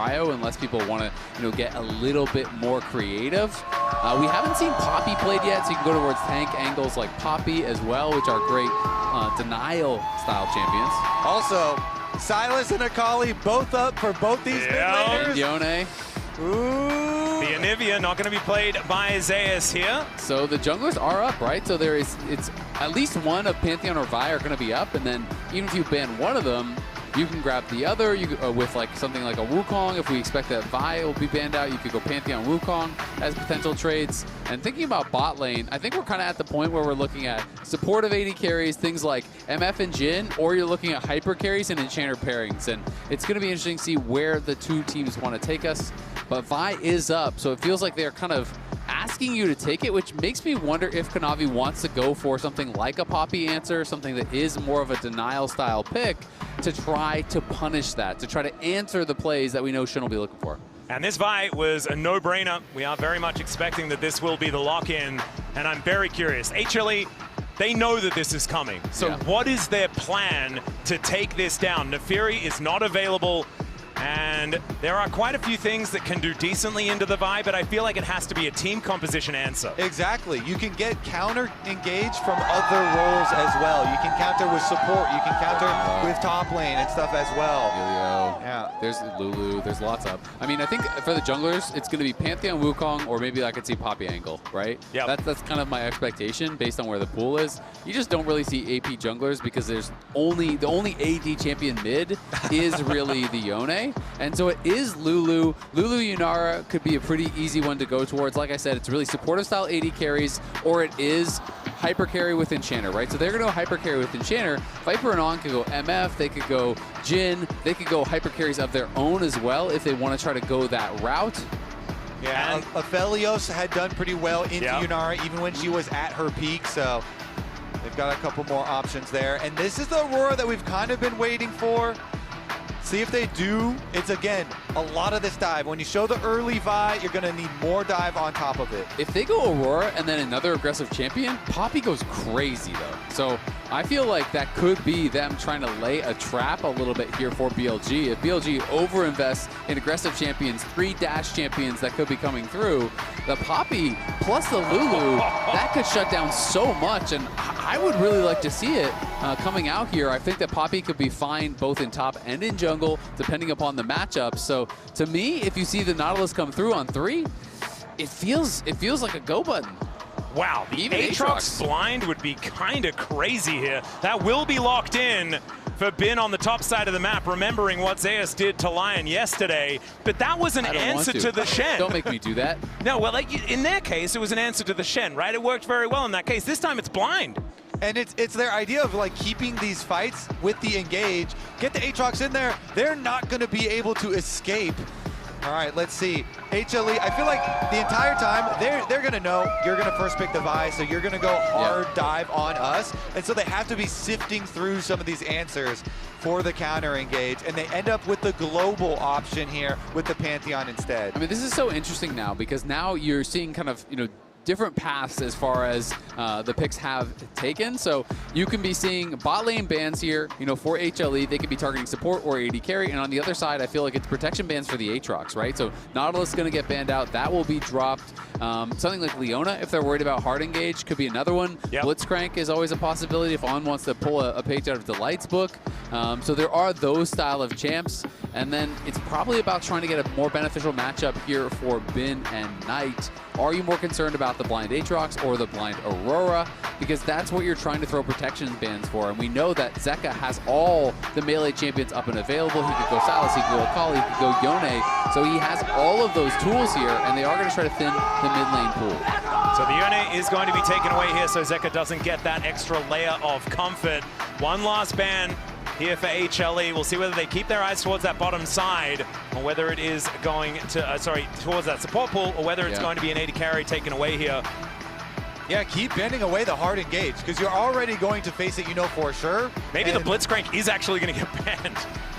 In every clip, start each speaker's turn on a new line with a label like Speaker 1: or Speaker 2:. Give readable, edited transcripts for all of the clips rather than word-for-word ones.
Speaker 1: Cryo unless people want to, get a little bit more creative. We haven't seen Poppy played yet, so you can go towards tank angles like Poppy as well, which are great denial-style champions.
Speaker 2: Also, Sylas and Akali both up for both these mid laners.
Speaker 1: Yone.
Speaker 2: Ooh.
Speaker 3: The Anivia not going to be played by Zeus here.
Speaker 1: So the junglers are up, right? So it's at least one of Pantheon or Vi are going to be up, and then even if you ban one of them, you can grab the other with like something like a Wukong. If we expect that Vi will be banned out, you could go Pantheon Wukong as potential trades. And thinking about bot lane, I think we're kind of at the point where we're looking at supportive AD carries, things like MF and Jhin, or you're looking at hyper carries and enchanter pairings. And it's going to be interesting to see where the two teams want to take us. But Vi is up, so it feels like they're kind of asking you to take it, which makes me wonder if Kanavi wants to go for something like a Poppy answer, something that is more of a denial-style pick, to try to punish that, to try to answer the plays that we know Shin will be looking for.
Speaker 3: And this Vi was a no-brainer. We are very much expecting that this will be the lock-in, and I'm very curious. HLE, they know that this is coming. So what is their plan to take this down? Nefiri is not available. And there are quite a few things that can do decently into the Vi, but I feel like it has to be a team composition answer.
Speaker 2: Exactly. You can get counter-engaged from other roles as well. You can counter with support. You can counter with top lane and stuff as well.
Speaker 1: Yeah. There's Lulu. There's lots of. I mean, I think for the junglers, it's going to be Pantheon Wukong, or maybe I could see Poppy angle, right? Yeah. That's kind of my expectation based on where the pool is. You just don't really see AP junglers because there's the only AD champion mid is really the Yone. And so it is Lulu. Lulu Yunara could be a pretty easy one to go towards. Like I said, it's really supportive style AD carries, or it is hyper carry with Enchanter, right? So they're going to go hyper carry with Enchanter. Viper and On could go MF, they could go Jhin, they could go hyper carries of their own as well if they want to try to go that route.
Speaker 2: Yeah, Aphelios had done pretty well into Yunara even when she was at her peak, so they've got a couple more options there. And this is the Aurora that we've kind of been waiting for. See if they do. It's, again, a lot of this dive. When you show the early Vi, you're going to need more dive on top of it.
Speaker 1: If they go Aurora and then another aggressive champion, Poppy goes crazy, though. So I feel like that could be them trying to lay a trap a little bit here for BLG. If BLG overinvests in aggressive champions, 3 dash champions that could be coming through, the Poppy plus the Lulu, that could shut down so much. And I would really like to see it coming out here. I think that Poppy could be fine both in top and in jungle, depending upon the matchup. So to me, if you see the Nautilus come through on 3, it feels like a go button.
Speaker 3: Wow, the Aatrox blind would be kind of crazy here. That will be locked in for Bin on the top side of the map, remembering what Zeus did to Lion yesterday. But that was an answer to the Shen.
Speaker 1: Don't make me do that.
Speaker 3: No, well, like, in their case, it was an answer to the Shen, right? It worked very well in that case. This time it's blind.
Speaker 2: And it's their idea of like keeping these fights with the engage. Get the Aatrox in there. They're not going to be able to escape. All right, let's see. HLE, I feel like the entire time, they're going to know you're going to first pick the Vi, so you're going to go hard dive on us. And so they have to be sifting through some of these answers for the counter engage, and they end up with the global option here with the Pantheon instead.
Speaker 1: I mean, this is so interesting now because now you're seeing kind of, different paths as far as the picks have taken. So you can be seeing bot lane bans here, for HLE. They could be targeting support or AD carry. And on the other side, I feel like it's protection bans for the Aatrox, right? So Nautilus is going to get banned out. That will be dropped. Something like Leona, if they're worried about hard engage, could be another one. Blitzcrank is always a possibility if On wants to pull a page out of Delight's book. So there are those style of champs. And then it's probably about trying to get a more beneficial matchup here for Bin and Knight. Are you more concerned about the blind Aatrox or the blind Aurora? Because that's what you're trying to throw protection bans for. And we know that Zeka has all the melee champions up and available. He could go Sylas, he could go Akali, he could go Yone. So he has all of those tools here, and they are going to try to thin the mid lane pool.
Speaker 3: So the Yone is going to be taken away here, so Zeka doesn't get that extra layer of comfort. One last ban here for HLE. We'll see whether they keep their eyes towards that bottom side, or whether it is going to, towards that support pool, or whether it's going to be an AD carry taken away here.
Speaker 2: Yeah, keep bending away the hard engage, because you're already going to face it, for sure.
Speaker 3: Maybe the Blitzcrank is actually going to get banned.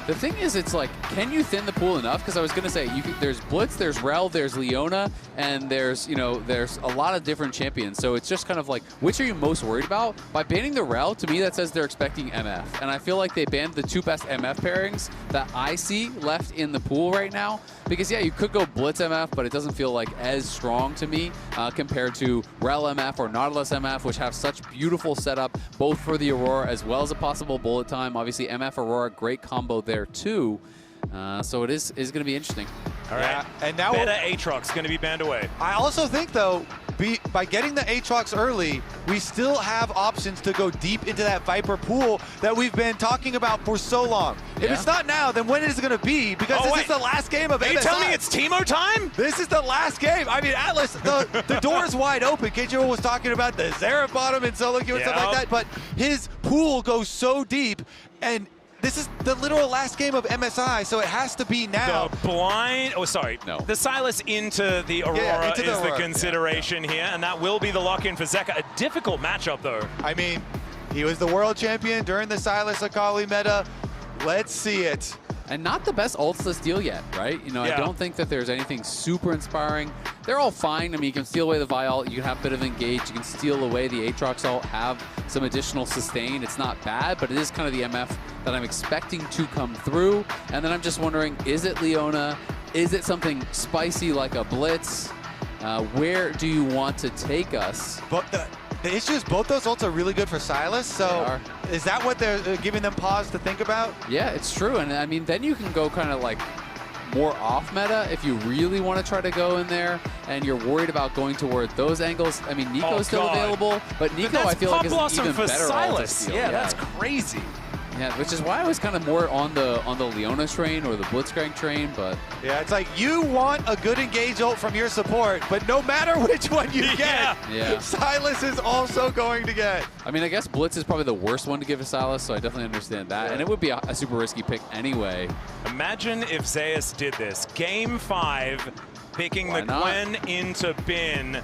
Speaker 1: The thing is, it's like, can you thin the pool enough? Because I was going to say, there's Blitz, there's Rel, there's Leona, and there's, there's a lot of different champions. So it's just kind of like, which are you most worried about? By banning the Rel, to me, that says they're expecting MF. And I feel like they banned the 2 best MF pairings that I see left in the pool right now. Because, yeah, you could go Blitz MF, but it doesn't feel like as strong to me compared to Rel MF or Nautilus MF, which have such beautiful setup, both for the Aurora as well as a possible bullet time. Obviously, MF Aurora, great combo there too. So it is going to be interesting.
Speaker 3: All right.
Speaker 2: Yeah, and now
Speaker 3: better Aatrox going to be banned away.
Speaker 2: I also think, though, by getting the Aatrox early, we still have options to go deep into that Viper pool that we've been talking about for so long. If it's not now, then when is it going to be? Because this is the last game of MSI.
Speaker 3: Are you telling me it's Teemo time?
Speaker 2: This is the last game. I mean, Atlas, the door is wide open. Keiichiro was talking about the Xerath bottom and solo queue and stuff like that, but his pool goes so deep, and this is the literal last game of MSI, so it has to be now.
Speaker 3: The the Sylas into the Aurora is the consideration here, and that will be the lock-in for Zeka. A difficult matchup, though.
Speaker 2: I mean, he was the world champion during the Sylas Akali meta. Let's see it.
Speaker 1: And not the best ults deal yet, right? I don't think that there's anything super inspiring. They're all fine. I mean, you can steal away the Vi ult, you can have a bit of engage, you can steal away the Aatrox ult, have some additional sustain. It's not bad, but it is kind of the MF that I'm expecting to come through. And then I'm just wondering, is it Leona? Is it something spicy like a Blitz? Where do you want to take us?
Speaker 2: But the issue is both those ults are really good for Sylas, so is that what they're giving them pause to think about?
Speaker 1: Yeah, it's true. And I mean, then you can go kind of like more off meta if you really want to try to go in there and you're worried about going toward those angles. I mean, Neeko's still available, but Neeko I feel like is even better
Speaker 3: Sylas. Yeah, that's crazy.
Speaker 1: Yeah, which is why I was kind of more on the Leona train or the Blitzcrank train, but
Speaker 2: yeah, it's like you want a good engage ult from your support, but no matter which one you get, Sylas is also going to get.
Speaker 1: I mean, I guess Blitz is probably the worst one to give to Sylas, so I definitely understand that, and it would be a super risky pick anyway.
Speaker 3: Imagine if Zeus did this. Game 5, picking the Gwen into Bin.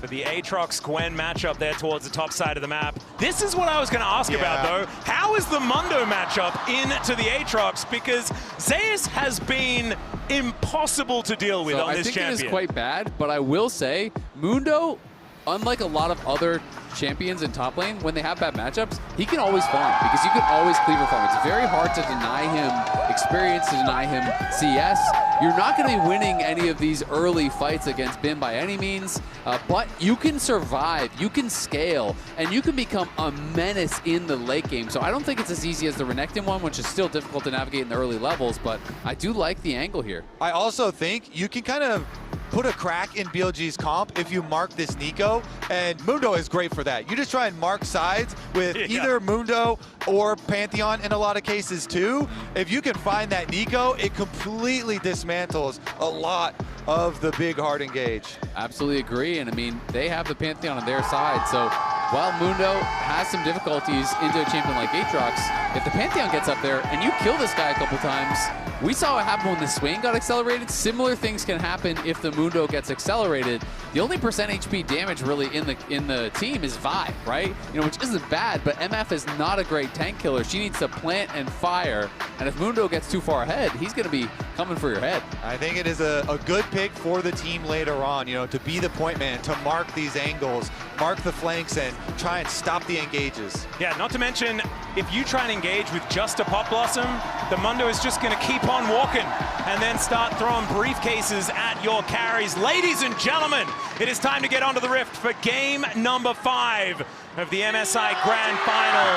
Speaker 3: For the Aatrox-Gwen matchup there towards the top side of the map. This is what I was going to ask about, though. How is the Mundo matchup into the Aatrox? Because Zeus has been impossible to deal with on this champion.
Speaker 1: I think it is quite bad, but I will say, Mundo, unlike a lot of other champions in top lane, when they have bad matchups, he can always farm because you can always cleaver farm. It's very hard to deny him experience, to deny him CS. You're not going to be winning any of these early fights against Bin by any means, but you can survive, you can scale, and you can become a menace in the late game. So I don't think it's as easy as the Renekton one, which is still difficult to navigate in the early levels, but I do like the angle here.
Speaker 2: I also think you can kind of put a crack in BLG's comp if you mark this Neeko, and Mundo is great for that. You just try and mark sides with either Mundo or Pantheon in a lot of cases too. If you can find that Neeko, it completely dismantles a lot of the big hard engage.
Speaker 1: Absolutely agree, and I mean, they have the Pantheon on their side, so while Mundo has some difficulties into a champion like Aatrox, if the Pantheon gets up there and you kill this guy a couple times, we saw what happened when the Swain got accelerated. Similar things can happen if the Mundo gets accelerated. The only % HP damage really in the team is Vi, right? Which isn't bad, but MF is not a great tank killer. She needs to plant and fire, and if Mundo gets too far ahead, he's going to be coming for your head.
Speaker 2: I think it is a good pick for the team later on, to be the point man, to mark these angles, mark the flanks, and try and stop the engages.
Speaker 3: Yeah, not to mention, if you try and engage with just a Pop Blossom, the Mundo is just going to keep on walking and then start throwing briefcases at your carries. Ladies and gentlemen, it is time to get onto the Rift for game number 5 of the MSI Grand Final.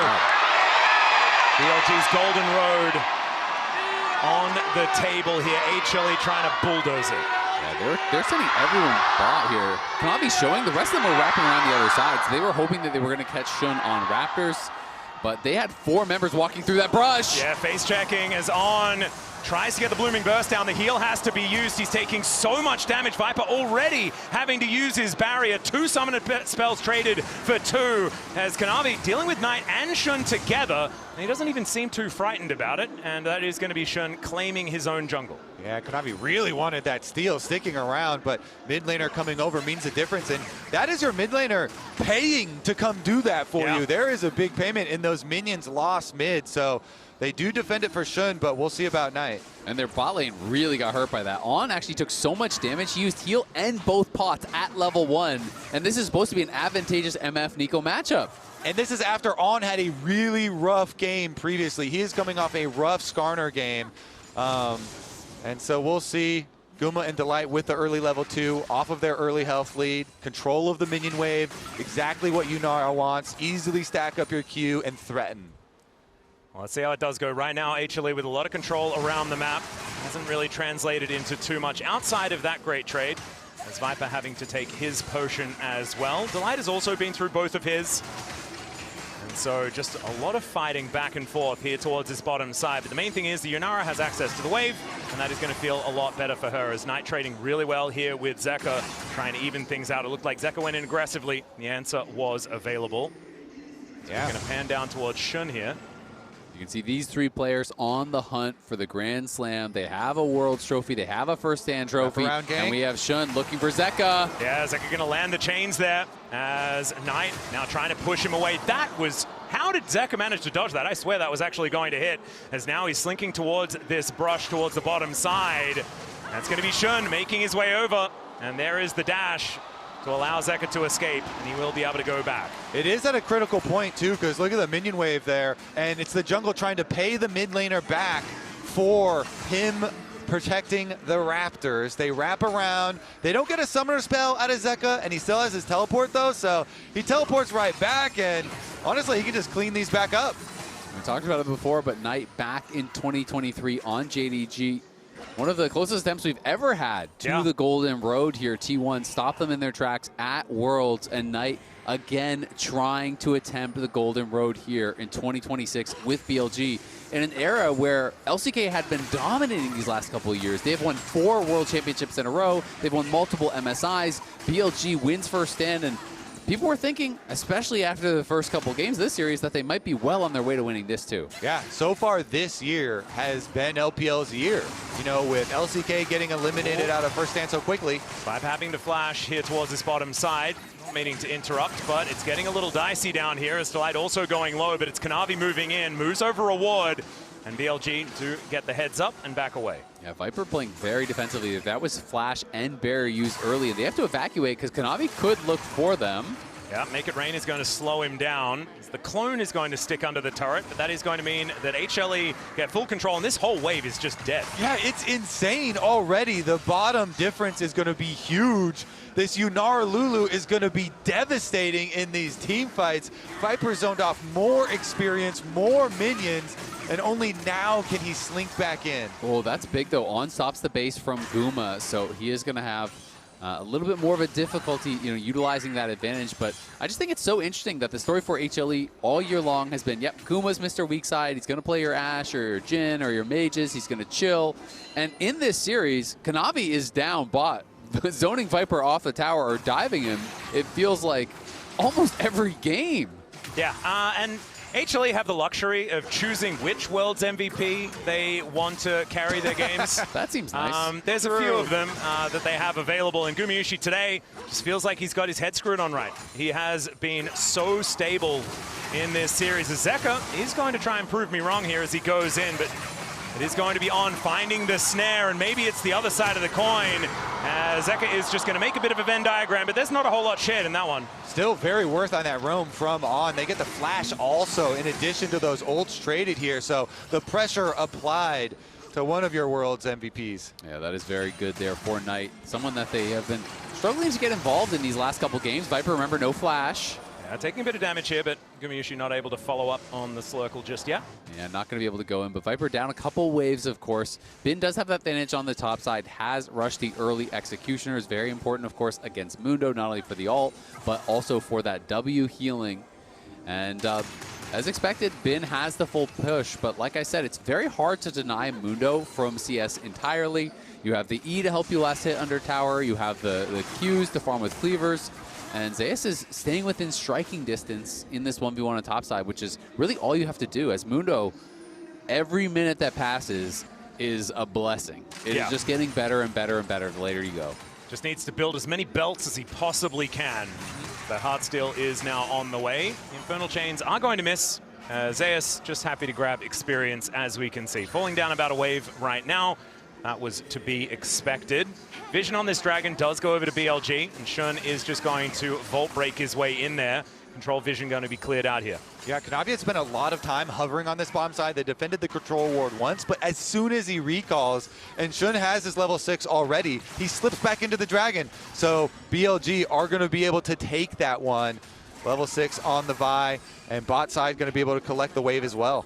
Speaker 3: BLG's Golden Road on the table here. HLE trying to bulldoze it.
Speaker 1: Yeah, they're sending everyone bot here. Kanavi showing, the rest of them are wrapping around the other side, so they were hoping that they were going to catch Shun on Raptors, but they had 4 members walking through that brush.
Speaker 3: Yeah, face checking is on. Tries to get the Blooming Burst down. The heal has to be used. He's taking so much damage. Viper already having to use his barrier. 2 summoner spells traded for 2. As Kanavi dealing with Knight and Shun together. And he doesn't even seem too frightened about it. And that is going to be Shun claiming his own jungle.
Speaker 2: Yeah, Kanavi really wanted that steal sticking around, but mid laner coming over means a difference. And that is your mid laner paying to come do that for you. There is a big payment in those minions lost mid. So They do defend it for Shun, but we'll see about Knight.
Speaker 1: And their bot lane really got hurt by that. On actually took so much damage. He used heal and both pots at level 1. And this is supposed to be an advantageous MF Neeko matchup.
Speaker 2: And this is after On had a really rough game previously. He is coming off a rough Skarner game. And so we'll see Guma and Delight with the early level 2, off of their early health lead, control of the minion wave, exactly what Yunara wants, easily stack up your Q and threaten.
Speaker 3: Well, let's see how it does go. Right now, HLE with a lot of control around the map. Hasn't really translated into too much outside of that great trade, as Viper having to take his potion as well. Delight has also been through both of his. And so just a lot of fighting back and forth here towards this bottom side. But the main thing is the Yunara has access to the wave, and that is going to feel a lot better for her, as Knight trading really well here with Zeka, trying to even things out. It looked like Zeka went in aggressively. The answer was available. So we're going to pan down towards Shun here.
Speaker 1: You can see these 3 players on the hunt for the Grand Slam. They have a Worlds trophy. They have a first stand trophy. And we have Shun looking for Zeka.
Speaker 3: Yeah, Zeka going to land the chains there as Knight now trying to push him away. That was... How did Zeka manage to dodge that? I swear that was actually going to hit, as now he's slinking towards this brush towards the bottom side. That's going to be Shun making his way over. And there is the dash to allow Zeka to escape, and he will be able to go back.
Speaker 2: It is at a critical point too, because look at the minion wave there, and it's the jungle trying to pay the mid laner back for him protecting the Raptors. They wrap around. They don't get a summoner spell out of Zeka, and he still has his teleport though, so he teleports right back, and honestly, he can just clean these back up.
Speaker 1: We talked about it before, but Knight back in 2023 on JDG. One of the closest attempts we've ever had to the Golden Road here. T1 stopped them in their tracks at Worlds, and Knight again trying to attempt the Golden Road here in 2026 with BLG in an era where LCK had been dominating these last couple of years. They've won 4 World Championships in a row. They've won multiple MSIs. BLG wins first stand, and people were thinking, especially after the first couple of games of this series, that they might be well on their way to winning this too.
Speaker 2: Yeah, so far this year has been LPL's year. You know, with LCK getting eliminated out of first stand so quickly.
Speaker 3: Vibe having to flash here towards this bottom side. Not meaning to interrupt, but it's getting a little dicey down here, as Delight also going low, but it's Kanavi moving in, moves over a ward, and BLG to get the heads up and back away.
Speaker 1: Yeah, Viper playing very defensively. That was flash and barrier used early, and they have to evacuate because Kanavi could look for them.
Speaker 3: Yeah, Make It Rain is going to slow him down. The clone is going to stick under the turret, but that is going to mean that HLE get full control, and this whole wave is just dead.
Speaker 2: Yeah, it's insane already. The bottom difference is going to be huge. This Yunara Lulu is going to be devastating in these team fights. Viper zoned off more experience, more minions, and only now can he slink back in.
Speaker 1: Oh, that's big though. On stops the base from Guma, so he is going to have a little bit more of a difficulty, utilizing that advantage. But I just think it's so interesting that the story for HLE all year long has been, yep, Guma's Mr. Weak Side. He's going to play your Ashe or your Jhin or your mages. He's going to chill. And in this series, Kanavi is down bot, zoning Viper off the tower or diving him. It feels like almost every game.
Speaker 3: Yeah, and HLE have the luxury of choosing which World's MVP they want to carry their games.
Speaker 1: That seems nice.
Speaker 3: There's a few of them that they have available, and Gumayusi today just feels like he's got his head screwed on right. He has been so stable in this series. Zeka is going to try and prove me wrong here as he goes in, but it is going to be On finding the snare, and maybe it's the other side of the coin. Zeka is just going to make a bit of a Venn diagram, but there's not a whole lot shared in that one.
Speaker 2: Still very worth on that roam from On. They get the flash also in addition to those ults traded here, so the pressure applied to one of your World's MVPs.
Speaker 1: Yeah, that is very good there for Knight. Someone that they have been struggling to get involved in these last couple games. Viper, remember, no flash.
Speaker 3: Taking a bit of damage here, but Gumayusi not able to follow up on the Slurkle just yet.
Speaker 1: Yeah, not going to be able to go in, but Viper down a couple waves, of course. Bin does have that advantage on the top side, has rushed the early Executioners. Very important, of course, against Mundo, not only for the ult, but also for that W healing. And as expected, Bin has the full push, but like I said, it's very hard to deny Mundo from CS entirely. You have the E to help you last hit under tower, you have the Qs to farm with cleavers, and Zeus is staying within striking distance in this 1v1 on top side, which is really all you have to do. As Mundo, every minute that passes is a blessing. It is just getting better and better and better the later you go.
Speaker 3: Just needs to build as many belts as he possibly can. The Heartsteel is now on the way. The Infernal Chains are going to miss. Zeus just happy to grab experience, as we can see. Falling down about a wave right now. That was to be expected. Vision on this Dragon does go over to BLG, and Shun is just going to Volt Break his way in there. Control Vision going to be cleared out here.
Speaker 2: Yeah, Kanavi had spent a lot of time hovering on this bomb side. They defended the control ward once, but as soon as he recalls, and Shun has his level 6 already, he slips back into the Dragon. So BLG are going to be able to take that one. Level 6 on the Vi, and bot side going to be able to collect the wave as well.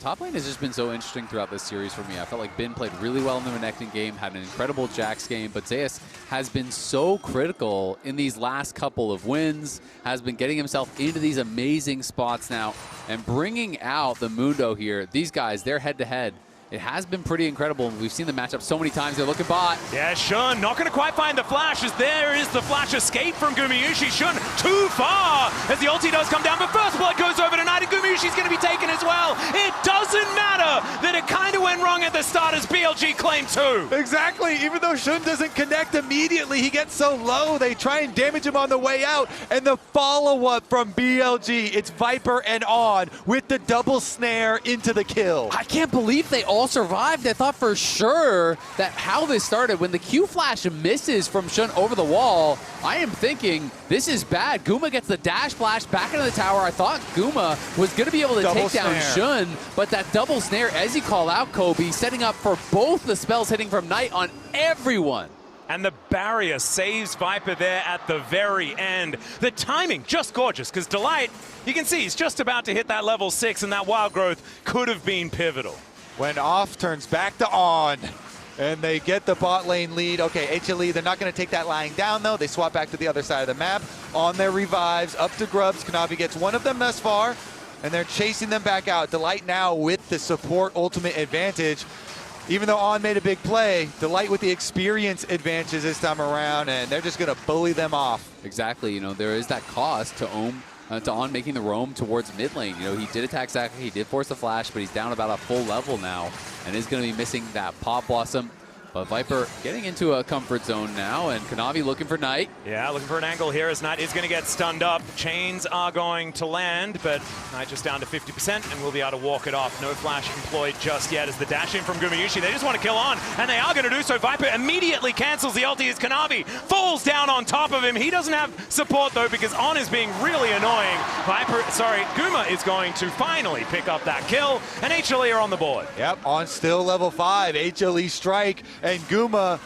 Speaker 1: Top lane has just been so interesting throughout this series for me. I felt like Bin played really well in the Renekton game, had an incredible Jax game, but Zeus has been so critical in these last couple of wins, has been getting himself into these amazing spots now, and bringing out the Mundo here. These guys, they're head-to-head. It has been pretty incredible. We've seen the matchup so many times. They're looking bot.
Speaker 3: Yeah, Shun not going to quite find the flash, as there is the flash escape from Gumayusi. Shun too far as the ulti does come down, but first blood goes over tonight, and Gumayushi's going to be taken as well. It doesn't matter that it kind of went wrong at the start as BLG claimed 2.
Speaker 2: Exactly. Even though Shun doesn't connect immediately, he gets so low. They try and damage him on the way out, and the follow-up from BLG, it's Viper and On with the double snare into the kill.
Speaker 1: I can't believe they all survived. I thought for sure that how this started, when the Q flash misses from Shun over the wall, I am thinking this is bad. Guma gets the dash flash back into the tower. I thought Guma was going to be able to take down Shun, but that double snare, as you call out, Kobe, setting up for both the spells hitting from Knight on everyone.
Speaker 3: And the barrier saves Viper there at the very end. The timing, just gorgeous, because Delight, you can see he's just about to hit that level 6, and that wild growth could have been pivotal.
Speaker 2: When off turns back to On, and they get the bot lane lead. Okay, HLE, they're not going to take that lying down, though. They swap back to the other side of the map. On their revives, up to Grubs. Kanavi gets one of them thus far, and they're chasing them back out. Delight now with the support ultimate advantage. Even though On made a big play, Delight with the experience advantage this time around, and they're just going to bully them off.
Speaker 1: Exactly. You know, there is that cost to On making the roam towards mid lane. You know, he did attack Zeka, he did force the flash, but he's down about a full level now and is going to be missing that Pop Blossom. But Viper getting into a comfort zone now, and Kanavi looking for Knight.
Speaker 3: Yeah, looking for an angle here as Knight is going to get stunned up. Chains are going to land, but Knight just down to 50% and will be able to walk it off. No flash employed just yet as the dash in from Gumayusi. They just want to kill On, and they are going to do so. Viper immediately cancels the ulti as Kanavi falls down on top of him. He doesn't have support, though, because On is being really annoying. Guma is going to finally pick up that kill, and HLE are on the board.
Speaker 2: Yep, On still level 5. HLE strike. And Guma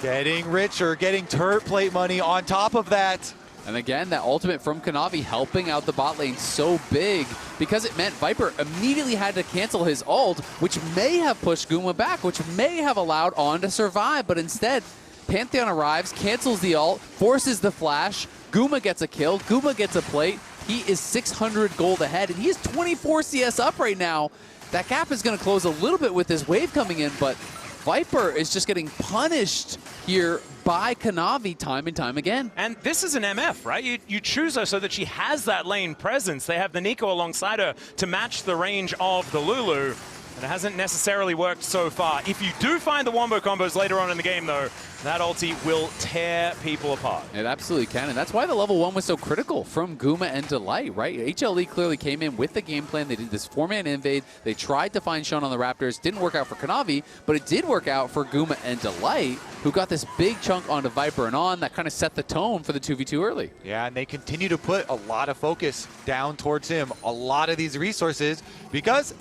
Speaker 2: getting richer, getting turret plate money on top of that.
Speaker 1: And again, that ultimate from Kanavi helping out the bot lane so big because it meant Viper immediately had to cancel his ult, which may have pushed Guma back, which may have allowed On to survive. But instead, Pantheon arrives, cancels the ult, forces the flash. Guma gets a kill. Guma gets a plate. He is 600 gold ahead, and he is 24 CS up right now. That gap is going to close a little bit with this wave coming in, but Viper is just getting punished here by Kanavi time and time again.
Speaker 3: And this is an MF, right? You choose her so that she has that lane presence. They have the Neeko alongside her to match the range of the Lulu. And it hasn't necessarily worked so far. If you do find the wombo combos later on in the game, though, that ulti will tear people apart.
Speaker 1: It absolutely can, and that's why the level 1 was so critical from Guma and Delight, right? HLE clearly came in with the game plan. They did this 4-man invade. They tried to find Shun on the Raptors. Didn't work out for Kanavi, but it did work out for Guma and Delight, who got this big chunk onto Viper and On that kind of set the tone for the 2v2 early.
Speaker 2: Yeah, and they continue to put a lot of focus down towards him, a lot of these resources, because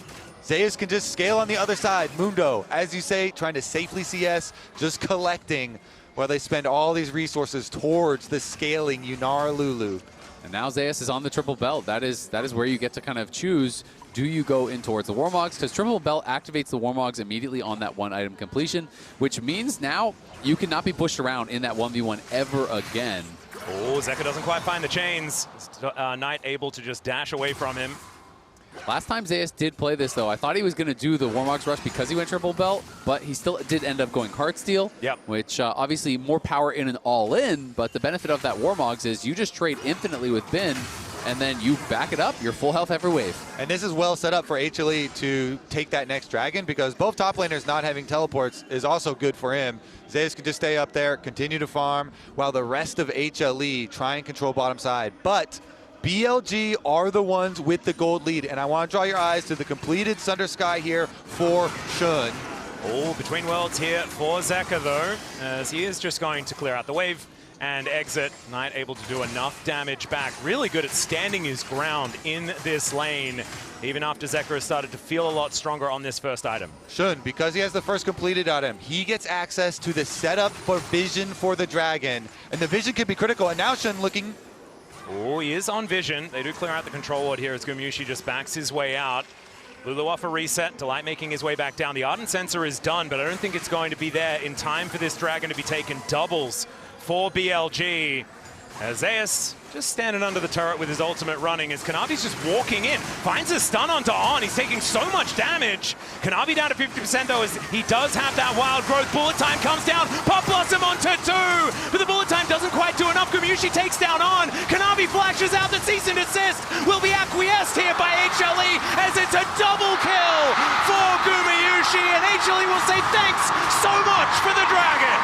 Speaker 2: Zeus can just scale on the other side. Mundo, as you say, trying to safely CS, just collecting while they spend all these resources towards the scaling Yunara Lulu.
Speaker 1: And now Zeus is on the triple belt. That is where you get to kind of choose, do you go in towards the Warmogs? Because triple belt activates the Warmogs immediately on that one item completion, which means now you cannot be pushed around in that 1v1 ever again.
Speaker 3: Oh, Zeka doesn't quite find the chains. Knight able to just dash away from him.
Speaker 1: Last time Zeus did play this, though, I thought he was going to do the Warmogs rush because he went triple belt, but he still did end up going Heartsteel, which obviously more power in and all-in, but the benefit of that Warmogs is you just trade infinitely with Bin, and then you back it up, you're full health every wave.
Speaker 2: And this is well set up for HLE to take that next dragon, because both top laners not having teleports is also good for him. Zeus can just stay up there, continue to farm, while the rest of HLE try and control bottom side. But BLG are the ones with the gold lead, and I want to draw your eyes to the completed Sunder Sky here for Shun.
Speaker 3: Oh, between worlds here for Zeka though, as he is just going to clear out the wave and exit. Knight able to do enough damage back. Really good at standing his ground in this lane, even after Zeka has started to feel a lot stronger on this first item.
Speaker 2: Shun, because he has the first completed item, he gets access to the setup for vision for the dragon, and the vision can be critical, and now Shun looking...
Speaker 3: Oh, he is on vision. They do clear out the control ward here as Gumayusi just backs his way out. Lulu off a reset, Delight making his way back down. The Ardent Sensor is done, but I don't think it's going to be there in time for this dragon to be taken. Doubles for BLG. As Zeus just standing under the turret with his ultimate running as Kanavi's just walking in. Finds a stun onto On. He's taking so much damage. Kanavi down to 50% though as he does have that wild growth. Bullet time comes down. Pop Blossom onto 2. But the bullet time doesn't quite do enough. Gumayusi takes down On. Kanavi flashes out the cease and desist. Will be acquiesced here by HLE as it's a double kill for Gumayusi. And HLE will say thanks so much for the dragon.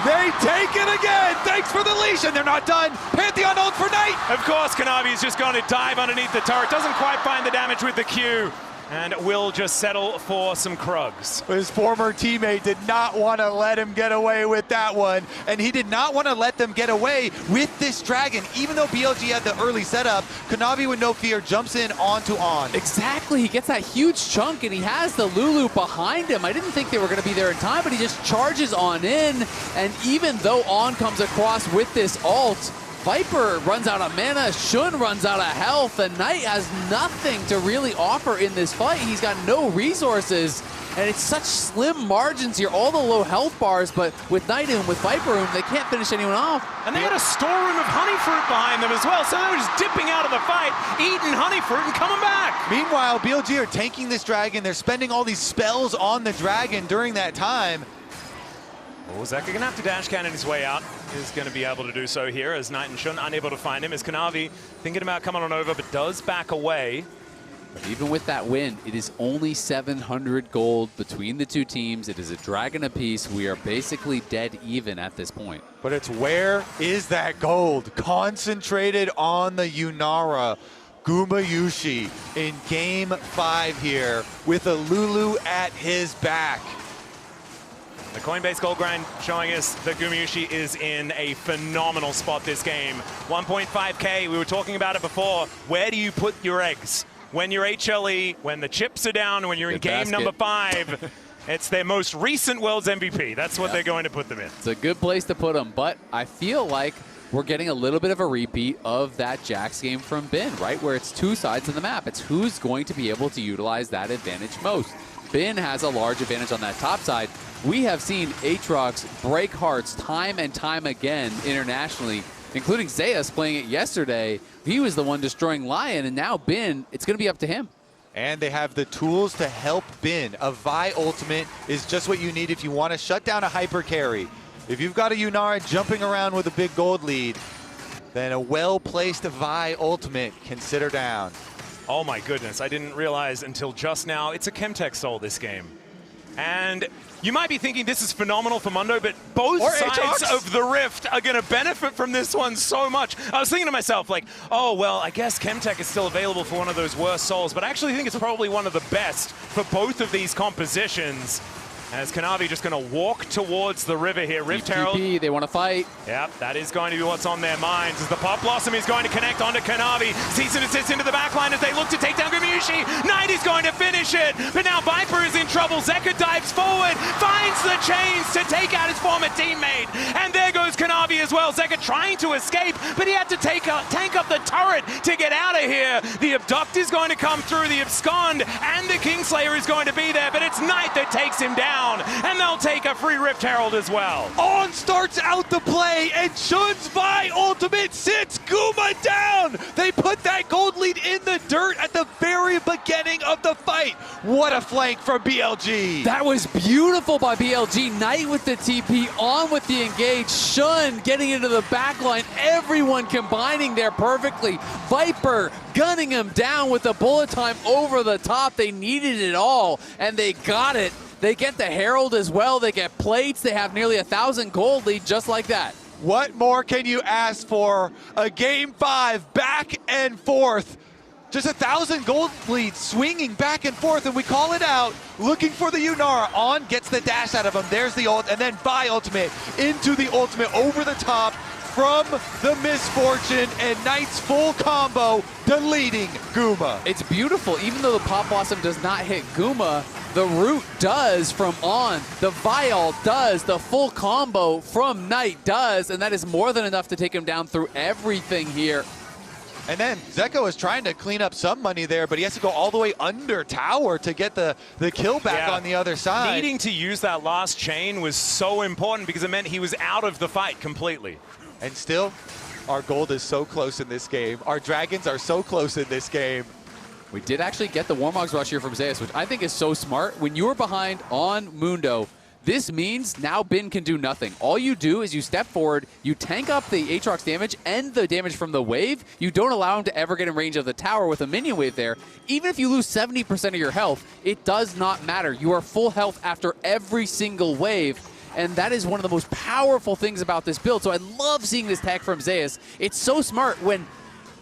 Speaker 2: They take it again! Thanks for the leash, and they're not done. Pantheon ult for Knight!
Speaker 3: Of course, Kanavi's just going to dive underneath the turret. Doesn't quite find the damage with the Q. And will just settle for some Krugs.
Speaker 2: His former teammate did not want to let him get away with that one. And he did not want to let them get away with this dragon. Even though BLG had the early setup, Kanavi with no fear jumps in onto On.
Speaker 1: Exactly, he gets that huge chunk and he has the Lulu behind him. I didn't think they were going to be there in time, but he just charges On in. And even though On comes across with this ult, Viper runs out of mana, Shun runs out of health, and Knight has nothing to really offer in this fight. He's got no resources, and it's such slim margins here, all the low health bars, but with Knight and with Viper, they can't finish anyone off.
Speaker 3: And they had a storeroom of honey fruit behind them as well, so they were just dipping out of the fight, eating honey fruit and coming back.
Speaker 2: Meanwhile, BLG are tanking this dragon. They're spending all these spells on the dragon during that time.
Speaker 3: Oh, Zeka gonna have to dash cannon his way out. Is going to be able to do so here as Knight and Shun unable to find him. As Kanavi thinking about coming on over, but does back away.
Speaker 1: But even with that win, it is only 700 gold between the two teams. It is a dragon apiece. We are basically dead even at this point.
Speaker 2: But it's where is that gold? Concentrated on the Yunara. Gumayusi in game 5 here with a Lulu at his back.
Speaker 3: The Coinbase gold grind showing us that Gumayusi is in a phenomenal spot this game. 1.5k, we were talking about it before. Where do you put your eggs? When you're HLE, when the chips are down, when you're in game number 5, it's their most recent World's MVP. That's what they're going to put them in.
Speaker 1: It's a good place to put them, but I feel like we're getting a little bit of a repeat of that Jax game from Bin, right? Where it's two sides of the map. It's who's going to be able to utilize that advantage most. Bin has a large advantage on that top side. We have seen Aatrox break hearts time and time again internationally, including Zeus playing it yesterday. He was the one destroying Lion, and now Bin, it's going to be up to him.
Speaker 2: And they have the tools to help Bin. A Vi ultimate is just what you need if you want to shut down a hyper carry. If you've got a Yunara jumping around with a big gold lead, then a well-placed Vi ultimate can sit her down.
Speaker 3: Oh my goodness, I didn't realize until just now, it's a Chemtech soul this game. And you might be thinking this is phenomenal for Mundo, but both sides of the Rift are going to benefit from this one so much. I was thinking to myself, like, oh, well, I guess Chemtech is still available for one of those worst souls, but I actually think it's probably one of the best for both of these compositions. As Kanavi just going to walk towards the river here. Rift Herald.
Speaker 1: They want to fight.
Speaker 3: Yep, that is going to be what's on their minds. As the Pop Blossom is going to connect onto Kanavi. Cease and desist into the backline as they look to take down Gumayusi. Knight is going to finish it. But now Viper is in trouble. Zeka dives forward, finds the chains to take out his former teammate. And there goes Kanavi as well. Zeka trying to escape, but he had to tank up the turret to get out of here. The Abduct is going to come through. The Abscond and the Kingslayer is going to be there, but it's Knight that takes him down. And they'll take a free Rift Herald as well.
Speaker 2: On starts out the play, and Shun's Vi ultimate sits Guma down. They put that gold lead in the dirt at the very beginning of the fight. What a flank from BLG.
Speaker 1: That was beautiful by BLG. Knight with the TP, On with the engage, Shun getting into the backline, everyone combining there perfectly. Viper gunning him down with the bullet time over the top. They needed it all, and they got it. They get the Herald as well. They get plates. They have nearly 1,000 gold lead just like that.
Speaker 2: What more can you ask for? A Game 5 back and forth. Just 1,000 gold lead swinging back and forth, and we call it out. Looking for the Yunara. On, gets the dash out of him. There's the ult, and then by ultimate into the ultimate over the top from the misfortune, and Knight's full combo deleting Guma.
Speaker 1: It's beautiful. Even though the Pop Blossom does not hit Guma, the root does from On. The Vial does. The full combo from Knight does, and that is more than enough to take him down through everything here.
Speaker 2: And then Zeka is trying to clean up some money there, but he has to go all the way under tower to get the kill back on the other side.
Speaker 3: Needing to use that last chain was so important because it meant he was out of the fight completely.
Speaker 2: And still, our gold is so close in this game. Our dragons are so close in this game.
Speaker 1: We did actually get the Warmogs rush here from Zeus, which I think is so smart. When you were behind on Mundo, this means now Bin can do nothing. All you do is you step forward, you tank up the Aatrox damage and the damage from the wave. You don't allow him to ever get in range of the tower with a minion wave there. Even if you lose 70% of your health, it does not matter. You are full health after every single wave. And that is one of the most powerful things about this build. So I love seeing this tag from Zeus. It's so smart when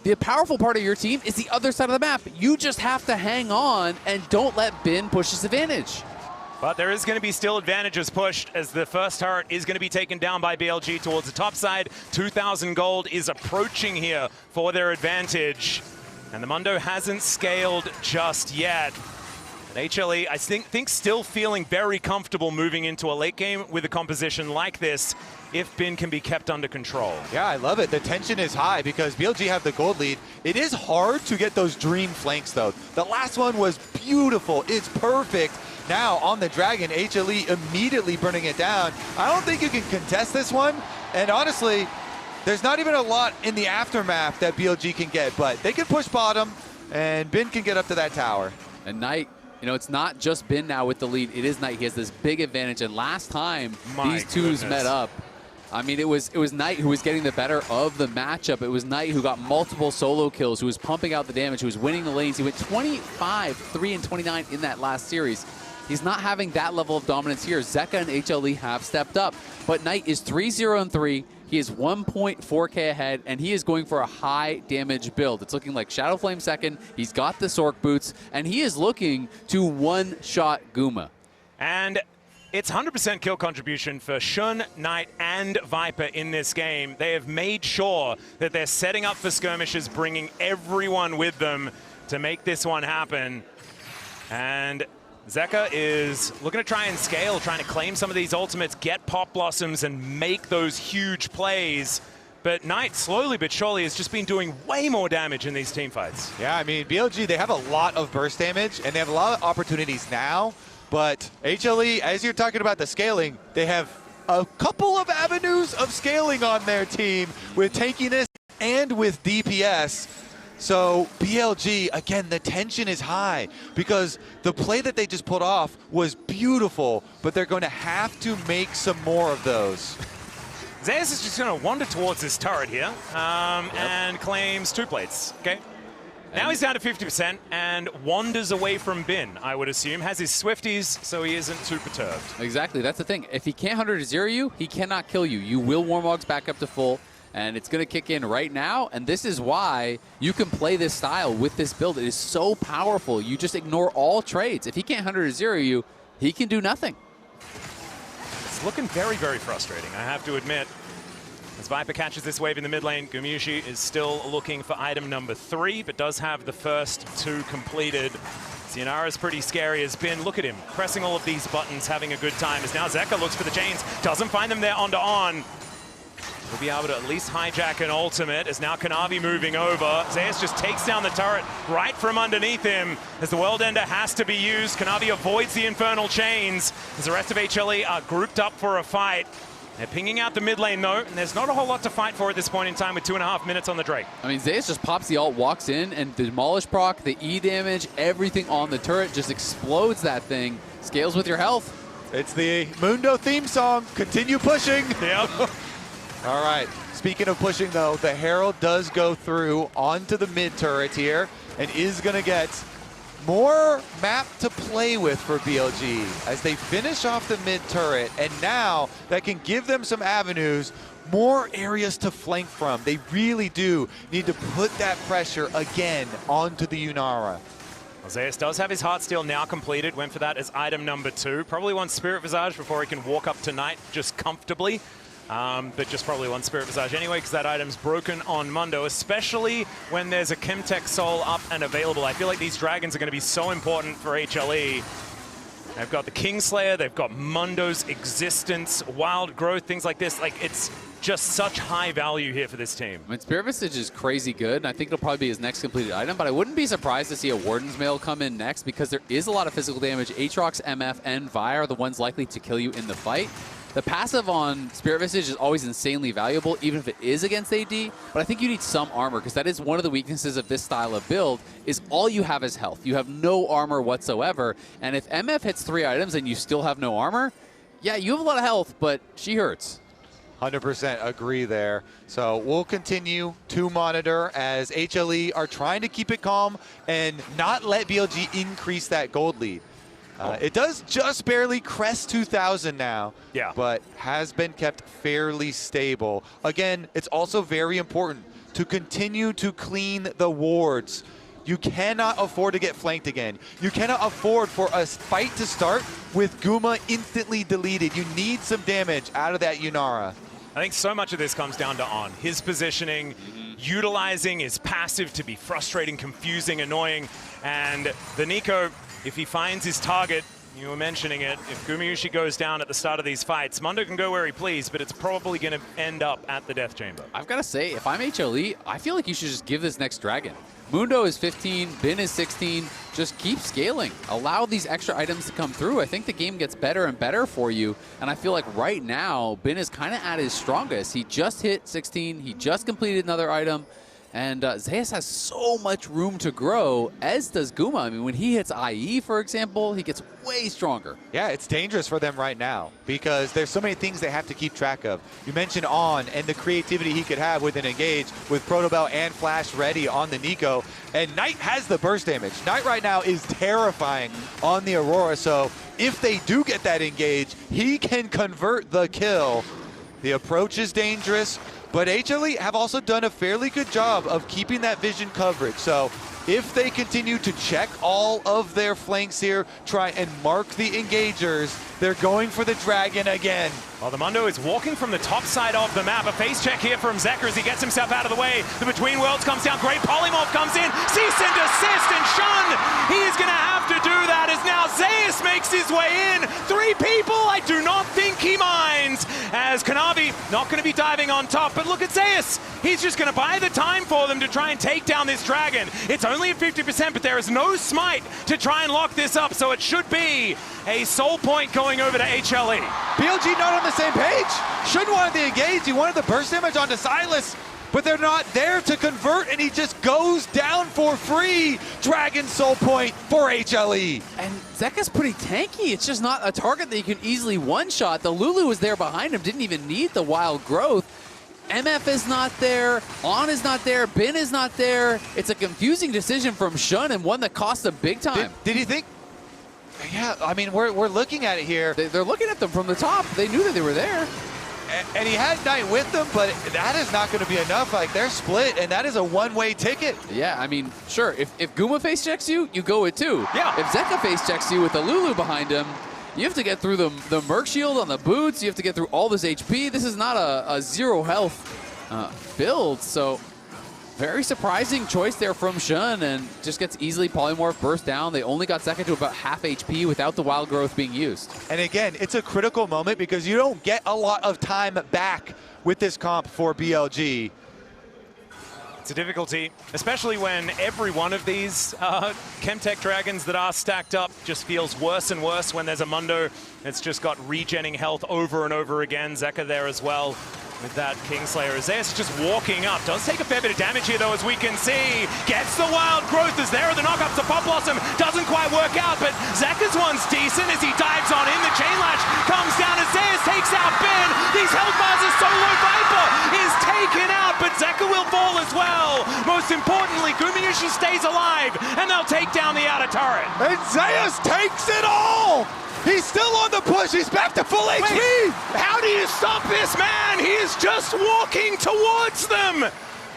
Speaker 1: the powerful part of your team is the other side of the map. You just have to hang on and don't let Bin push his advantage.
Speaker 3: But there is going to be still advantages pushed as the first turret is going to be taken down by BLG towards the top side. 2,000 gold is approaching here for their advantage. And the Mundo hasn't scaled just yet. And HLE, I think still feeling very comfortable moving into a late game with a composition like this if Bin can be kept under control.
Speaker 2: Yeah, I love it. The tension is high because BLG have the gold lead. It is hard to get those dream flanks, though. The last one was beautiful. It's perfect. Now on the Dragon, HLE immediately burning it down. I don't think you can contest this one. And honestly, there's not even a lot in the aftermath that BLG can get, but they can push bottom and Bin can get up to that tower.
Speaker 1: And Knight, you know, it's not just Bin now with the lead. It is Knight. He has this big advantage. And last time these twos met up, I mean, it was Knight who was getting the better of the matchup. It was Knight who got multiple solo kills, who was pumping out the damage, who was winning the lanes. He went 25, 3, and 29 in that last series. He's not having that level of dominance here. Zeka and HLE have stepped up. But Knight is 3-0-3. He is 1.4k ahead, and he is going for a high damage build. It's looking like Shadow Flame second. He's got the Sork boots, and he is looking to one-shot Guma.
Speaker 3: And it's 100% kill contribution for Shun, Knight, and Viper in this game. They have made sure that they're setting up for skirmishes, bringing everyone with them to make this one happen. And Zeka is looking to try and scale, trying to claim some of these ultimates, get Pop Blossoms, and make those huge plays. But Knight, slowly but surely, has just been doing way more damage in these team fights.
Speaker 2: Yeah, I mean, BLG, they have a lot of burst damage, and they have a lot of opportunities now. But HLE, as you're talking about the scaling, they have a couple of avenues of scaling on their team with tankiness and with DPS. So BLG, again, the tension is high because the play that they just put off was beautiful, but they're going to have to make some more of those.
Speaker 3: Zeus is just going to wander towards this turret here and claims 2 plates. Okay. Now he's down to 50% and wanders away from Bin, I would assume. Has his Swifties, so he isn't too perturbed.
Speaker 1: Exactly, that's the thing. If he can't 100-0 you, he cannot kill you. You will Warmogs back up to full, and it's going to kick in right now, and this is why you can play this style with this build. It is so powerful. You just ignore all trades. If he can't 100-0 you, he can do nothing.
Speaker 3: It's looking very, very frustrating, I have to admit. As Viper catches this wave in the mid lane, Gumayusi is still looking for item number 3, but does have the first 2 completed. Yunara is pretty scary as Bin, look at him, pressing all of these buttons, having a good time. As now Zeka looks for the chains, doesn't find them there onto On. We'll be able to at least hijack an ultimate as now Kanavi moving over. Zeus just takes down the turret right from underneath him as the World Ender has to be used. Kanavi avoids the Infernal Chains as the rest of HLE are grouped up for a fight. They're pinging out the mid lane though, and there's not a whole lot to fight for at this point in time with 2.5 minutes on the Drake.
Speaker 1: I mean, Zeus just pops the ult, walks in, and the Demolish proc, the E damage, everything on the turret just explodes that thing. Scales with your health.
Speaker 2: It's the Mundo theme song. Continue pushing.
Speaker 3: Yep.
Speaker 2: All right. Speaking of pushing though, the Herald does go through onto the mid turret here and is going to get more map to play with for BLG as they finish off the mid turret, and now that can give them some avenues, more areas to flank from. They really do need to put that pressure again onto the Yunara.
Speaker 3: Zeus does have his Heartsteel now completed, went for that as item number 2. Probably wants Spirit Visage before he can walk up tonight just comfortably. But just probably wants Spirit Visage anyway because that item's broken on Mundo, especially when there's a Chemtech Soul up and available. I feel like these dragons are going to be so important for HLE. They've got the Kingslayer, they've got Mundo's existence, wild growth, things like this. Like, it's just such high value here for this team.
Speaker 1: I mean, Spirit Visage is crazy good, and I think it'll probably be his next completed item, but I wouldn't be surprised to see a Warden's Mail come in next because there is a lot of physical damage. Aatrox, MF, and Vi are the ones likely to kill you in the fight. The passive on Spirit Visage is always insanely valuable, even if it is against AD, but I think you need some armor, because that is one of the weaknesses of this style of build, is all you have is health. You have no armor whatsoever, and if MF hits 3 items and you still have no armor, yeah, you have a lot of health, but she hurts.
Speaker 2: 100% agree there. So we'll continue to monitor as HLE are trying to keep it calm and not let BLG increase that gold lead. It does just barely crest 2,000 now, but has been kept fairly stable. Again, it's also very important to continue to clean the wards. You cannot afford to get flanked again. You cannot afford for a fight to start with Guma instantly deleted. You need some damage out of that Yunara.
Speaker 3: I think so much of this comes down to On. His positioning, utilizing his passive to be frustrating, confusing, annoying, and the Neeko, if he finds his target, you were mentioning it, if Gumayusi goes down at the start of these fights, Mundo can go where he please, but it's probably going to end up at the Death Chamber.
Speaker 1: I've got to say, if I'm HLE, I feel like you should just give this next dragon. Mundo is 15, Bin is 16, just keep scaling. Allow these extra items to come through. I think the game gets better and better for you, and I feel like right now, Bin is kind of at his strongest. He just hit 16, he just completed another item, and Zeus has so much room to grow, as does Guma. I mean, when he hits IE, for example, he gets way stronger.
Speaker 2: Yeah, it's dangerous for them right now because there's so many things they have to keep track of. You mentioned On and the creativity he could have with an engage with Protobell and Flash ready on the Neeko. And Knight has the burst damage. Knight right now is terrifying on the Aurora, so if they do get that engage, he can convert the kill. The approach is dangerous, but HLE have also done a fairly good job of keeping that vision coverage. So if they continue to check all of their flanks here, try and mark the engagers, they're going for the dragon again.
Speaker 3: Well, the Mundo is walking from the top side of the map. A face check here from Zeka as he gets himself out of the way. The Between Worlds comes down. Great polymorph comes in. Cease and desist, and Shun, he is going to have to do that as now Zeus makes his way in. 3 people, I do not think he minds. As Kanavi not going to be diving on top, but look at Zeus. He's just going to buy the time for them to try and take down this dragon. It's only at 50%, but there is no smite to try and lock this up, so it should be a soul point going over to HLE.
Speaker 2: BLG not on the same page. Shun wanted the engage, he wanted the burst damage onto Sylas, but they're not there to convert, and he just goes down for free. Dragon soul point for HLE.
Speaker 1: And Zeka's pretty tanky. It's just not a target that you can easily one-shot. The Lulu is there behind him, didn't even need the wild growth. MF is not there, On is not there, Bin is not there. It's a confusing decision from Shun and one that cost them big time.
Speaker 2: Did he think? Yeah, I mean, we're looking at it here.
Speaker 1: They're looking at them from the top. They knew that they were there.
Speaker 2: And he had Knight with them, but that is not going to be enough. Like, they're split, and that is a one-way ticket.
Speaker 1: Yeah, I mean, sure, if Guma face checks you, you go it too.
Speaker 3: Yeah.
Speaker 1: If Zeka face checks you with the Lulu behind him, you have to get through the Merc Shield on the boots. You have to get through all this HP. This is not a zero health build, so very surprising choice there from Shun, and just gets easily polymorph burst down. They only got Zeka to about half HP without the wild growth being used.
Speaker 2: And again, it's a critical moment because you don't get a lot of time back with this comp for BLG.
Speaker 3: It's a difficulty, especially when every one of these Chemtech dragons that are stacked up just feels worse and worse when there's a Mundo that's just got regenning health over and over again. Zeka there as well with that Kingslayer. Zeus just walking up. Does take a fair bit of damage here, though, as we can see. Gets the wild growth as there are the knockups to Pop Blossom. Doesn't quite work out, but Zeka's one's decent as he dives on in. The chain latch comes down as Zeus takes out Ben. These health bars are solo Viper is taken out, but Zeka will fall as well. Most importantly, Gumayusi Gumayusi stays alive, and they'll take down the outer turret.
Speaker 2: And Zeus takes it all! He's still on the push, he's back to full HP!
Speaker 3: Wait, how do you stop this man? He is just walking towards them!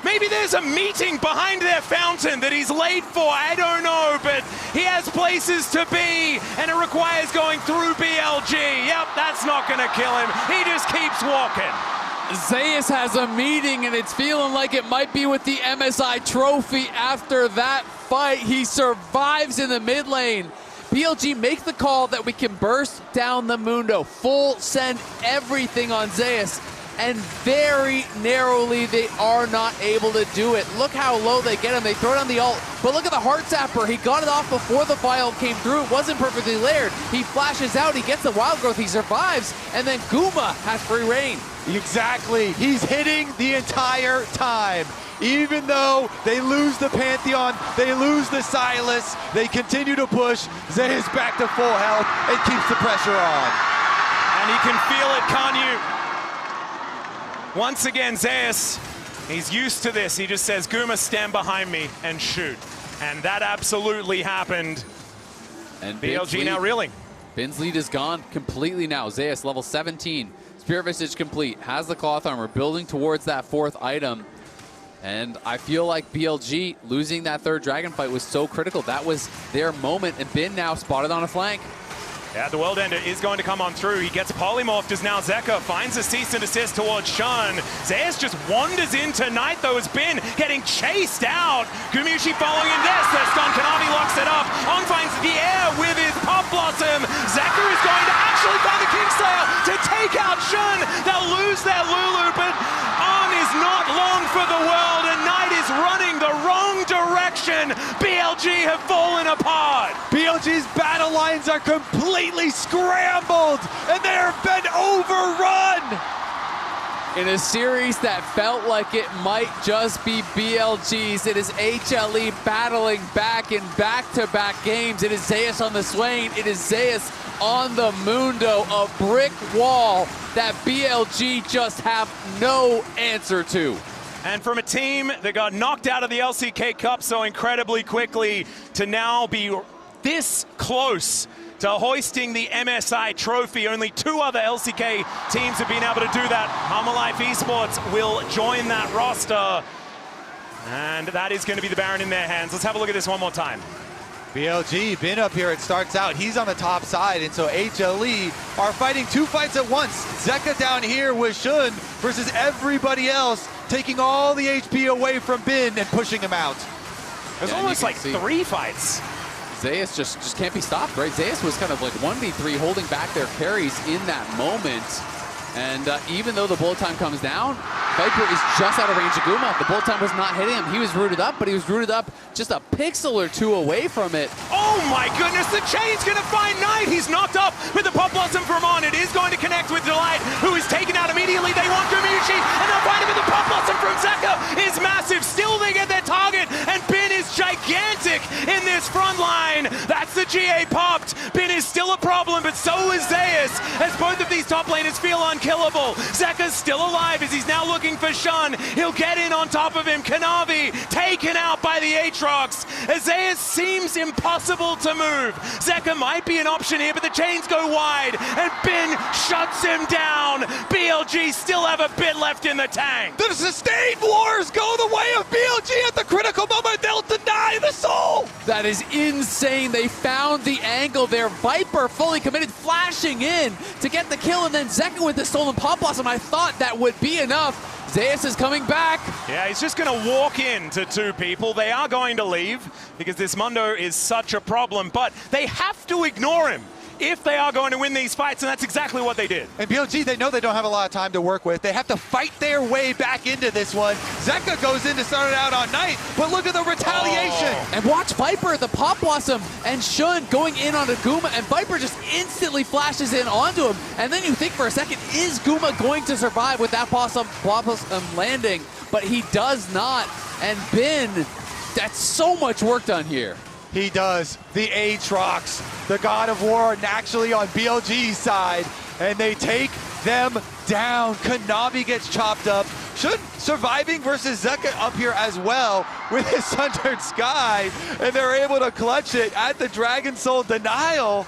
Speaker 3: Maybe there's a meeting behind their fountain that he's late for, I don't know, but he has places to be, and it requires going through BLG. Yep, that's not gonna kill him. He just keeps walking.
Speaker 1: Zeus has a meeting, and it's feeling like it might be with the MSI trophy after that fight. He survives in the mid lane. BLG makes the call that we can burst down the Mundo. Full send everything on Zeus, and very narrowly they are not able to do it. Look how low they get him. They throw down the ult, but look at the Heart Zapper. He got it off before the vial came through. It wasn't perfectly layered. He flashes out, he gets the Wild Growth, he survives, and then Guma has free reign.
Speaker 2: Exactly, he's hitting the entire time. Even though they lose the Pantheon, they lose the Sylas, they continue to push. Zeus back to full health and keeps the pressure on.
Speaker 3: And you can feel it, can't you? Once again, Zeus, he's used to this. He just says, Guma, stand behind me and shoot. And that absolutely happened.
Speaker 1: And
Speaker 3: BLG now reeling.
Speaker 1: Bin's lead is gone completely now. Zeus, level 17. Spirit Visage complete, has the cloth armor, building towards that fourth item. And I feel like BLG losing that third dragon fight was so critical. That was their moment, and Bin now spotted on a flank.
Speaker 3: Yeah, the World Ender is going to come on through. He gets polymorphed as now Zeka finds a cease and desist towards Shun. Zeus just wanders into Night though as Bin getting chased out. Gumayusi following in this. They're stunned. Kanavi locks it up. On finds the air with his Pop Blossom. Zeka is going to actually find the Kingslayer to take out Shun. They'll lose their Lulu, but On is not long for the world, and Night is running the wrong direction. BLG have fallen apart.
Speaker 2: BLG's battle lines are completely scrambled, and they have been overrun.
Speaker 1: In a series that felt like it might just be BLG's, it is HLE battling back in back-to-back games. It is Zeus on the Swain, it is Zeus on the Mundo, a brick wall that BLG just have no answer to.
Speaker 3: And from a team that got knocked out of the LCK Cup so incredibly quickly to now be this close to hoisting the MSI trophy. Only 2 other LCK teams have been able to do that. Hanwha Life eSports will join that roster. And that is going to be the Baron in their hands. Let's have a look at this one more time.
Speaker 2: BLG, Bin up here, it starts out, he's on the top side, and so HLE are fighting 2 fights at once. Zeka down here with Shun versus everybody else, taking all the HP away from Bin and pushing him out.
Speaker 3: There's almost like 3 fights.
Speaker 1: Zeus just can't be stopped, right? Zeus was kind of like 1v3 holding back their carries in that moment. And even though the bullet time comes down, Viper is just out of range of Guma. The bullet time was not hitting him. He was rooted up, but he was rooted up just a pixel or 2 away from it.
Speaker 3: Oh my goodness, the chain's gonna find Knight. He's knocked up with the Pop Blossom from On. It is going to connect with Delight, who is taken out immediately. They want Gumayusi, and they'll find him with the Pop Blossom from Zeka. Is massive. Still they get their target, and Bin is gigantic in this front line. That's the GA popped. Bin is still a problem, but so is Zeus, as both of these top laners feel unkillable. Zeka's still alive as he's now looking for Shun. He'll get in on top of him. Kanavi taken out by the Aatrox. Zeus seems impossible to move. Zeka might be an option here, but the chains go wide, and Bin shuts him down. BLG still have a bit left in the tank.
Speaker 2: The sustained wars go the way of BLG at the critical moment. They'll deny the soul.
Speaker 1: That is insane. They found the angle there. Viper fully committed, flashing in to get the kill, and then Zeka with the stolen Pop Blossom. I thought that would be enough. Zeus is coming back.
Speaker 3: Yeah, he's just going to walk into 2 people. They are going to leave because this Mundo is such a problem, but they have to ignore him if they are going to win these fights, and that's exactly what they did.
Speaker 2: And BLG, they know they don't have a lot of time to work with. They have to fight their way back into this one. Zeka goes in to start it out on Night, but look at the retaliation.
Speaker 1: Oh. And watch Viper, the Pop Blossom, and Shun going in on Guma, and Viper just instantly flashes in onto him. And then you think for a second, is Guma going to survive with that Pop Blossom landing? But he does not. And Bin, that's so much work done here.
Speaker 2: He does. The Aatrox, the God of War, actually on BLG's side, and they take them down. Kanavi gets chopped up. Shun surviving versus Zeka up here as well with his Sundered Sky, and they're able to clutch it at the Dragon Soul denial.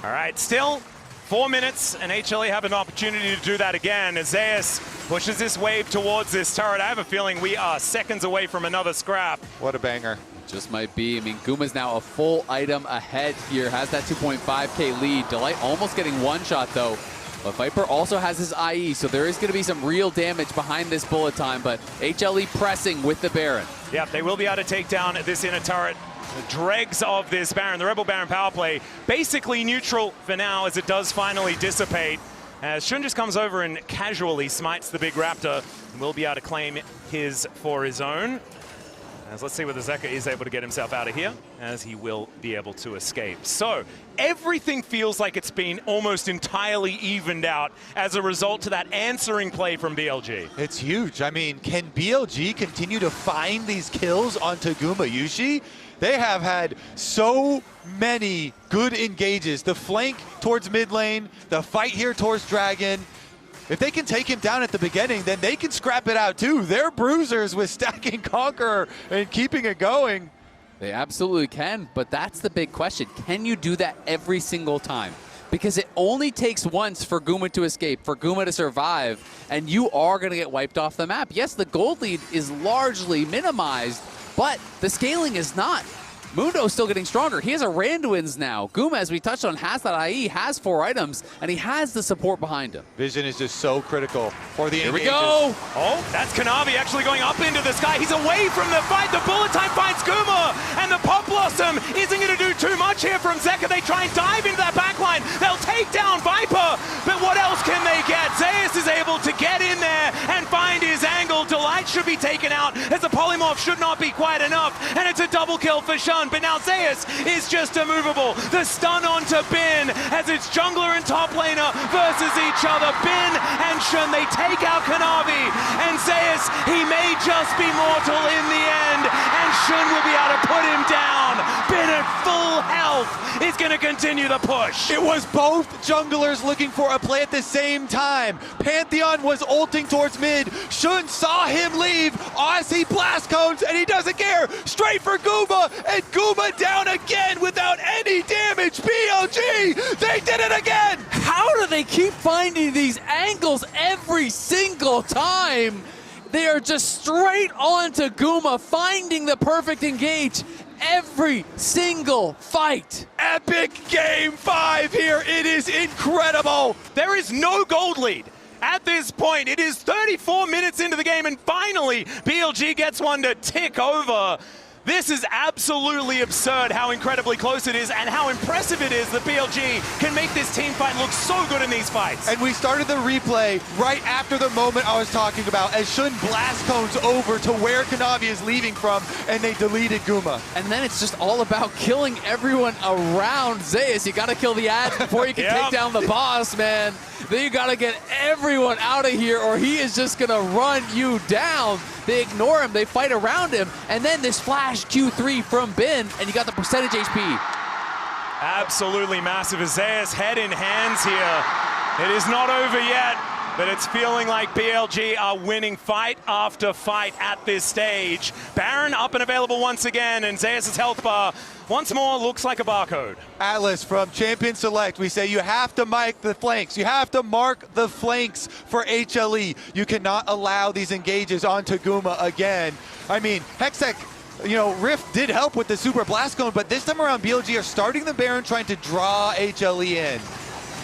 Speaker 3: All right, still 4 minutes, and HLE have an opportunity to do that again as Zeus pushes this wave towards this turret. I have a feeling we are seconds away from another scrap.
Speaker 2: What a banger.
Speaker 1: Just might be. I mean, Guma's now a full item ahead here, has that 2.5K lead. Delight almost getting one shot, though. But Viper also has his IE, so there is going to be some real damage behind this bullet time, but HLE pressing with the Baron.
Speaker 3: Yeah, they will be able to take down this inner turret. The dregs of this Baron, the Rebel Baron power play, basically neutral for now as it does finally dissipate. As Shun just comes over and casually smites the big Raptor, and will be able to claim his for his own. As let's see whether Zeka is able to get himself out of here, as he will be able to escape. So everything feels like it's been almost entirely evened out as a result to that answering play from BLG.
Speaker 2: It's huge. I mean, can BLG continue to find these kills onto Gumayusi? They have had so many good engages. The flank towards mid lane, the fight here towards Dragon. If they can take him down at the beginning, then they can scrap it out too. They're bruisers with stacking Conqueror and keeping it going.
Speaker 1: They absolutely can, but that's the big question. Can you do that every single time? Because it only takes once for Guma to escape, for Guma to survive, and you are going to get wiped off the map. Yes, the gold lead is largely minimized, but the scaling is not. Mundo's still getting stronger. He has a Randuin's now. Guma, as we touched on, has that IE, has 4 items, and he has the support behind him.
Speaker 2: Vision is just so critical for the
Speaker 1: Here
Speaker 2: engages.
Speaker 1: we go!
Speaker 3: Oh, that's Kanavi actually going up into the sky. He's away from the fight. The bullet time finds Guma, and the Pop Blossom isn't going to do too much here from Zeka. They try and dive into that backline. They'll take down Viper, but what else can they get? Zeus is able to get in there and find his angle. Delight should be taken out, as the polymorph should not be quite enough, and it's a double kill for Shun. But now Zeus is just immovable. The stun onto Bin, as it's jungler and top laner versus each other. Bin and Shun, they take out Kanavi, and Zeus, he may just be mortal in the end, and Shun will be able to put him down. Bin at full health is going to continue the push.
Speaker 2: It was both junglers looking for a play at the same time. Pantheon was ulting towards mid. Shun saw him leave. Aussie blast cones, and he doesn't care. Straight for Guma, and Guma down again without any damage. BLG, they did it again.
Speaker 1: How do they keep finding these angles every single time? They are just straight on to Guma, finding the perfect engage every single fight.
Speaker 2: Epic Game 5 here. It is incredible.
Speaker 3: There is no gold lead. At this point, it is 34 minutes into the game, and finally, BLG gets one to tick over. This is absolutely absurd how incredibly close it is and how impressive it is that BLG can make this team fight look so good in these fights.
Speaker 2: And we started the replay right after the moment I was talking about, as Shun blast cones over to where Kanavi is leaving from, and they deleted Guma.
Speaker 1: And then it's just all about killing everyone around Zeus. You got to kill the ads before you can take down the boss, man. Then you got to get everyone out of here, or he is just going to run you down. They ignore him, they fight around him, and then this flash Q3 from Bin, and you got the percentage HP.
Speaker 3: Absolutely massive. Zeus head in hands here. It is not over yet, but it's feeling like BLG are winning fight after fight at this stage. Baron up and available once again, and Zeus' health bar once more looks like a barcode.
Speaker 2: Atlus from Champion Select, we say you have to mark the flanks. You have to mark the flanks for HLE. You cannot allow these engages onto Guma again. I mean, Hextech, you know, Rift did help with the Super Blast Cone, but this time around BLG are starting the Baron, trying to draw HLE in.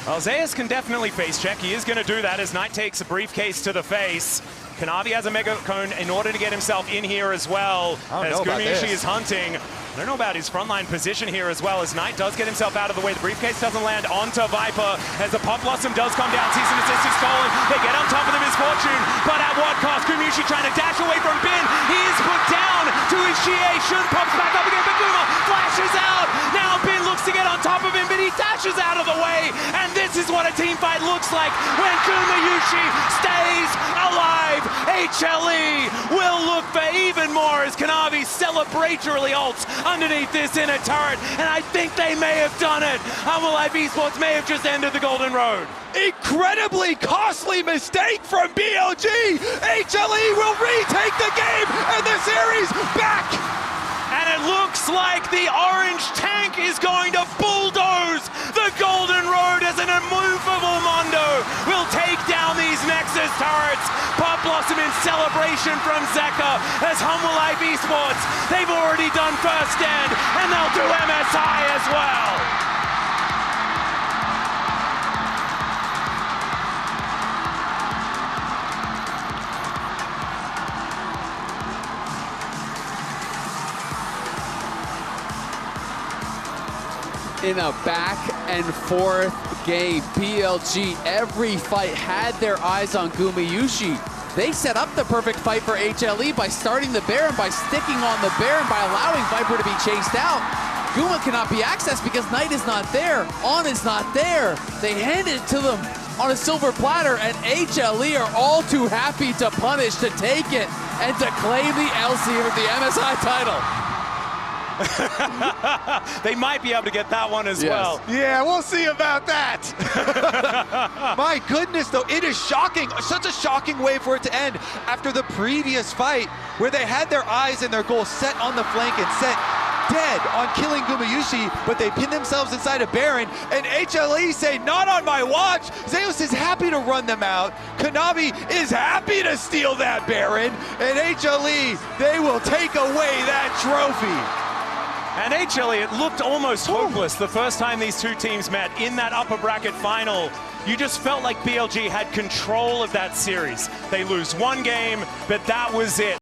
Speaker 3: Well, Zeus can definitely face check. He is going to do that as Knight takes a briefcase to the face. Kanavi has a Mega Cone in order to get himself in here as well. As Gumayusi is hunting. I don't know about his frontline position here as well, as Knight does get himself out of the way. The briefcase doesn't land onto Viper, as the Pop Blossom does come down. Season assist is stolen. They get on top of the misfortune, but at what cost? Gumayusi trying to dash away from Bin. He is put down to his GA. Shun pops back up again, but Guma flashes out. Now Bin looks to get on top of him, but he dashes skirmishes out of the way, and this is what a team fight looks like when Gumayusi stays alive. HLE will look for even more as Kanavi celebratorily ults underneath this inner turret, and I think they may have done it. Hanwha Life eSports may have just ended the Golden Road.
Speaker 2: Incredibly costly mistake from BLG. HLE will retake the game and the series back.
Speaker 3: And it looks like the orange tank is going to bulldoze the Golden Road as an immovable Mundo will take down these Nexus turrets. Pop Blossom in celebration from Zeka as Hanwha Life eSports. They've already done first end, and they'll do MSI as well.
Speaker 1: In a back and forth game, BLG every fight had their eyes on Gumayusi. They set up the perfect fight for HLE by starting the Baron, by sticking on the Baron, by allowing Viper to be chased out. Guma cannot be accessed because Knight is not there, On is not there. They hand it to them on a silver platter, and HLE are all too happy to punish, to take it, and to claim the LC for the MSI title.
Speaker 3: They might be able to get that one as well.
Speaker 2: Yeah, we'll see about that. My goodness, though, it is shocking. Such a shocking way for it to end after the previous fight where they had their eyes and their goals set on the flank and set dead on killing Gumayusi, but they pin themselves inside a Baron, and HLE say, not on my watch. Zeus is happy to run them out. Kanavi is happy to steal that Baron, and HLE, they will take away that trophy.
Speaker 3: And HLE, it looked almost hopeless the first time these two teams met in that upper bracket final. You just felt like BLG had control of that series. They lose one game, but that was it.